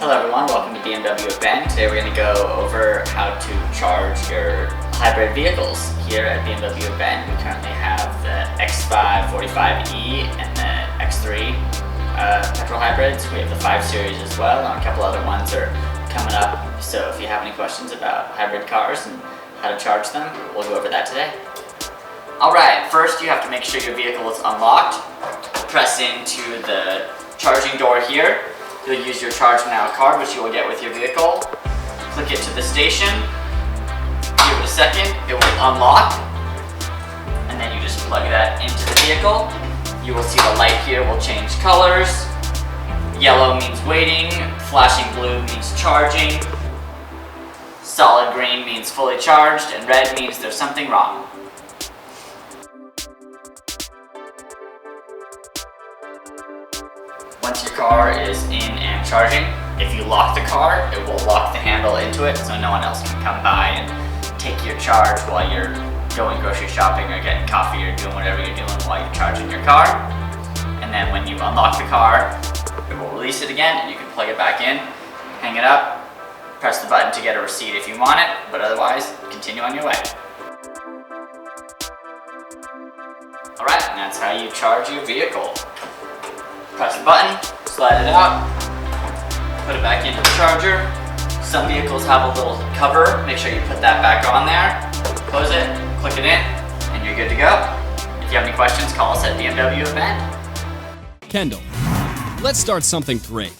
Hello everyone, welcome to BMW with Ben. Today we're going to go over how to charge your hybrid vehicles. Here at BMW with Ben, we currently have the X5 45e and the X3 petrol hybrids. We have the 5 Series as well, and a couple other ones are coming up. So if you have any questions about hybrid cars and how to charge them, we'll go over that today. Alright, first you have to make sure your vehicle is unlocked. Press into the charging door here. You'll use your Charge Now card, which you will get with your vehicle. Click it to the station. Give it a second, it will unlock. And then you just plug that into the vehicle. You will see the light here will change colors. Yellow means waiting, flashing blue means charging, solid green means fully charged, and red means there's something wrong. Once your car is in and charging, if you lock the car, it will lock the handle into it so no one else can come by and take your charge while you're going grocery shopping or getting coffee or doing whatever you're doing while you're charging your car. And then when you unlock the car, it will release it again and you can plug it back in, hang it up, press the button to get a receipt if you want it, but otherwise, continue on your way. Alright, and that's how you charge your vehicle. Press the button, slide it out, put it back into the charger. Some vehicles have a little cover, make sure you put that back on there, close it, click it in, and you're good to go. If you have any questions, call us at BMW with Ben. Kendall, let's start something great.